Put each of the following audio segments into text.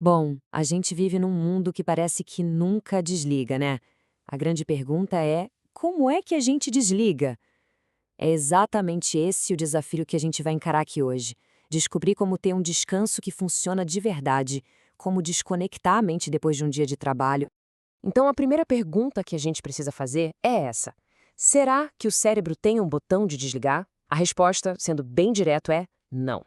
Bom, a gente vive num mundo que parece que nunca desliga, né? A grande pergunta é: como é que a gente desliga? É exatamente esse o desafio que a gente vai encarar aqui hoje. Descobrir como ter um descanso que funciona de verdade, como desconectar a mente depois de um dia de trabalho. Então, a primeira pergunta que a gente precisa fazer é essa: será que o cérebro tem um botão de desligar? A resposta, sendo bem direto, é não.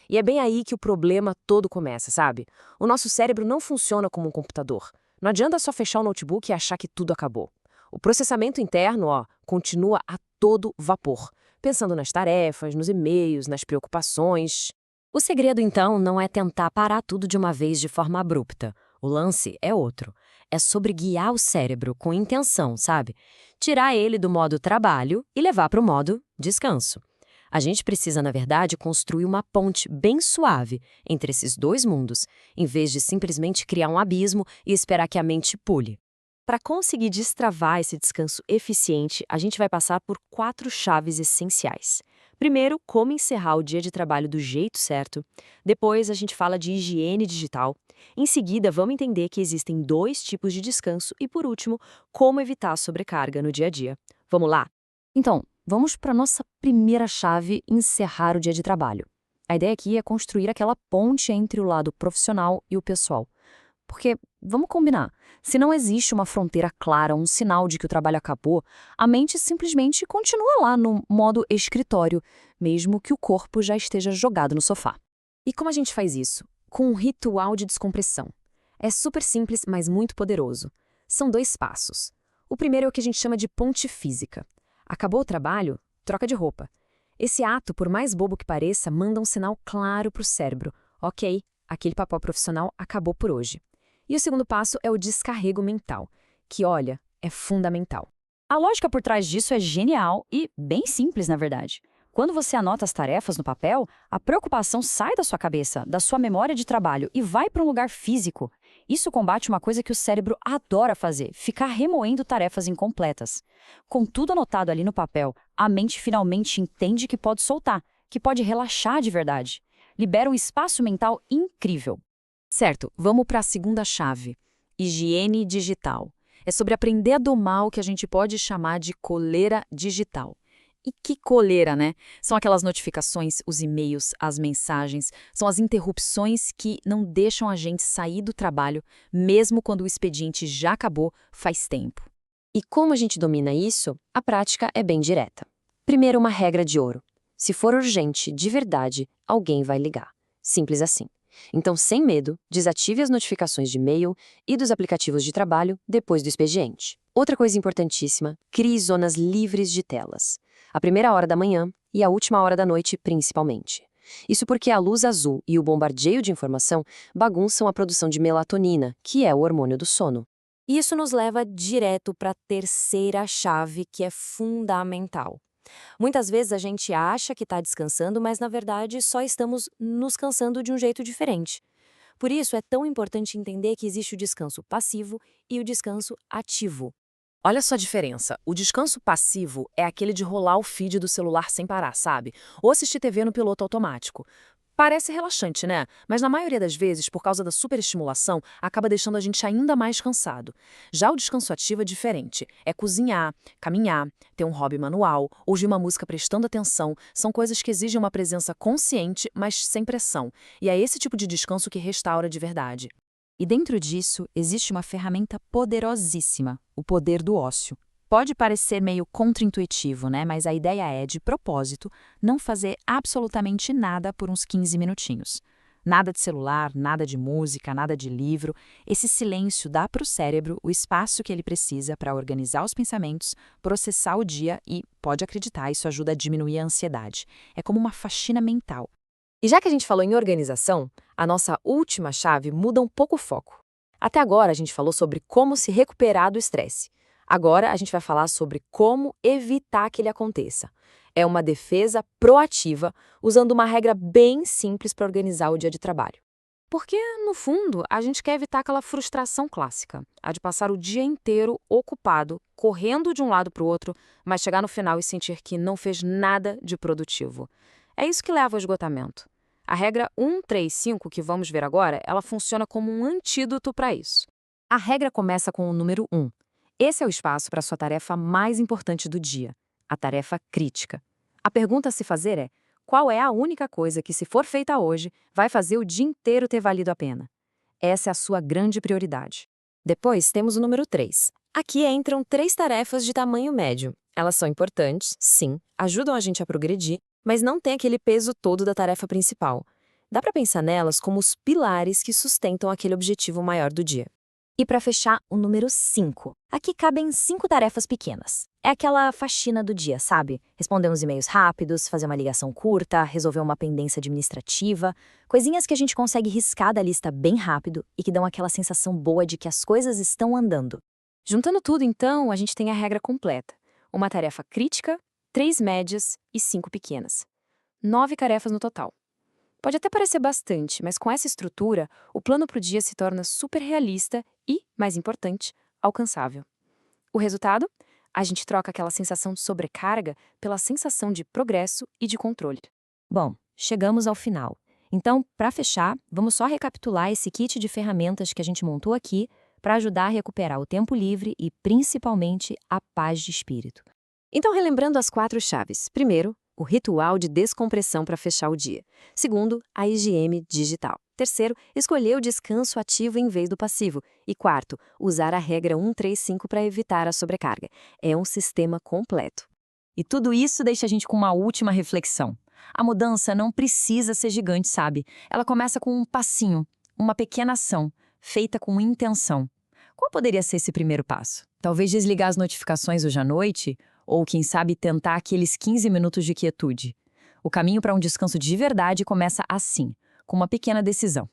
E é bem aí que o problema todo começa, sabe? O nosso cérebro não funciona como um computador. Não adianta só fechar o notebook e achar que tudo acabou. O processamento interno, continua a todo vapor, pensando nas tarefas, nos e-mails, nas preocupações. O segredo, então, não é tentar parar tudo de uma vez de forma abrupta. O lance é outro. É sobre guiar o cérebro com intenção, sabe? Tirar ele do modo trabalho e levar para o modo descanso. A gente precisa, na verdade, construir uma ponte bem suave entre esses dois mundos, em vez de simplesmente criar um abismo e esperar que a mente pule. Para conseguir destravar esse descanso eficiente, a gente vai passar por 4 chaves essenciais. Primeiro, como encerrar o dia de trabalho do jeito certo. Depois, a gente fala de higiene digital. Em seguida, vamos entender que existem 2 tipos de descanso. E, por último, como evitar a sobrecarga no dia a dia. Vamos lá? Então, vamos para a nossa primeira chave, encerrar o dia de trabalho. A ideia aqui é construir aquela ponte entre o lado profissional e o pessoal. Porque, vamos combinar, se não existe uma fronteira clara, um sinal de que o trabalho acabou, a mente simplesmente continua lá no modo escritório, mesmo que o corpo já esteja jogado no sofá. E como a gente faz isso? Com um ritual de descompressão. É super simples, mas muito poderoso. São 2 passos. O primeiro é o que a gente chama de ponte física. Acabou o trabalho? Troca de roupa. Esse ato, por mais bobo que pareça, manda um sinal claro para o cérebro. Ok, aquele papel profissional acabou por hoje. E o segundo passo é o descarrego mental, que, olha, é fundamental. A lógica por trás disso é genial e bem simples, na verdade. Quando você anota as tarefas no papel, a preocupação sai da sua cabeça, da sua memória de trabalho e vai para um lugar físico. Isso combate uma coisa que o cérebro adora fazer, ficar remoendo tarefas incompletas. Com tudo anotado ali no papel, a mente finalmente entende que pode soltar, que pode relaxar de verdade. Libera um espaço mental incrível. Certo, vamos para a segunda chave. Higiene digital. É sobre aprender a domar o que a gente pode chamar de coleira digital. E que coleira, né? São aquelas notificações, os e-mails, as mensagens, são as interrupções que não deixam a gente sair do trabalho, mesmo quando o expediente já acabou faz tempo. E como a gente domina isso? A prática é bem direta. Primeiro, uma regra de ouro. Se for urgente, de verdade, alguém vai ligar. Simples assim. Então, sem medo, desative as notificações de e-mail e dos aplicativos de trabalho depois do expediente. Outra coisa importantíssima, crie zonas livres de telas. A primeira hora da manhã e a última hora da noite, principalmente. Isso porque a luz azul e o bombardeio de informação bagunçam a produção de melatonina, que é o hormônio do sono. E isso nos leva direto para a terceira chave, que é fundamental. Muitas vezes a gente acha que está descansando, mas na verdade só estamos nos cansando de um jeito diferente. Por isso é tão importante entender que existe o descanso passivo e o descanso ativo. Olha só a diferença. O descanso passivo é aquele de rolar o feed do celular sem parar, sabe? Ou assistir TV no piloto automático. Parece relaxante, né? Mas na maioria das vezes, por causa da superestimulação, acaba deixando a gente ainda mais cansado. Já o descanso ativo é diferente. É cozinhar, caminhar, ter um hobby manual, ouvir uma música prestando atenção. São coisas que exigem uma presença consciente, mas sem pressão. E é esse tipo de descanso que restaura de verdade. E dentro disso, existe uma ferramenta poderosíssima, o poder do ócio. Pode parecer meio contraintuitivo, né? Mas a ideia é, de propósito, não fazer absolutamente nada por uns 15 minutinhos. Nada de celular, nada de música, nada de livro. Esse silêncio dá para o cérebro o espaço que ele precisa para organizar os pensamentos, processar o dia e, pode acreditar, isso ajuda a diminuir a ansiedade. É como uma faxina mental. E já que a gente falou em organização, a nossa última chave muda um pouco o foco. Até agora a gente falou sobre como se recuperar do estresse. Agora a gente vai falar sobre como evitar que ele aconteça. É uma defesa proativa, usando uma regra bem simples para organizar o dia de trabalho. Porque, no fundo, a gente quer evitar aquela frustração clássica, a de passar o dia inteiro ocupado, correndo de um lado para o outro, mas chegar no final e sentir que não fez nada de produtivo. É isso que leva ao esgotamento. A regra 135 que vamos ver agora, ela funciona como um antídoto para isso. A regra começa com o número 1. Esse é o espaço para a sua tarefa mais importante do dia, a tarefa crítica. A pergunta a se fazer é: qual é a única coisa que, se for feita hoje, vai fazer o dia inteiro ter valido a pena? Essa é a sua grande prioridade. Depois temos o número 3. Aqui entram 3 tarefas de tamanho médio. Elas são importantes, sim, ajudam a gente a progredir, mas não tem aquele peso todo da tarefa principal. Dá para pensar nelas como os pilares que sustentam aquele objetivo maior do dia. E para fechar, o número 5. Aqui cabem 5 tarefas pequenas. É aquela faxina do dia, sabe? Responder uns e-mails rápidos, fazer uma ligação curta, resolver uma pendência administrativa. Coisinhas que a gente consegue riscar da lista bem rápido e que dão aquela sensação boa de que as coisas estão andando. Juntando tudo, então, a gente tem a regra completa. Uma tarefa crítica, 3 médias e 5 pequenas. 9 tarefas no total. Pode até parecer bastante, mas com essa estrutura, o plano para o dia se torna super realista e, mais importante, alcançável. O resultado? A gente troca aquela sensação de sobrecarga pela sensação de progresso e de controle. Bom, chegamos ao final. Então, para fechar, vamos só recapitular esse kit de ferramentas que a gente montou aqui para ajudar a recuperar o tempo livre e, principalmente, a paz de espírito. Então, relembrando as 4 chaves. Primeiro, o ritual de descompressão para fechar o dia. Segundo, a higiene digital. Terceiro, escolher o descanso ativo em vez do passivo. E quarto, usar a regra 135 para evitar a sobrecarga. É um sistema completo. E tudo isso deixa a gente com uma última reflexão. A mudança não precisa ser gigante, sabe? Ela começa com um passinho, uma pequena ação, feita com intenção. Qual poderia ser esse primeiro passo? Talvez desligar as notificações hoje à noite? Ou, quem sabe, tentar aqueles 15 minutos de quietude. O caminho para um descanso de verdade começa assim, com uma pequena decisão.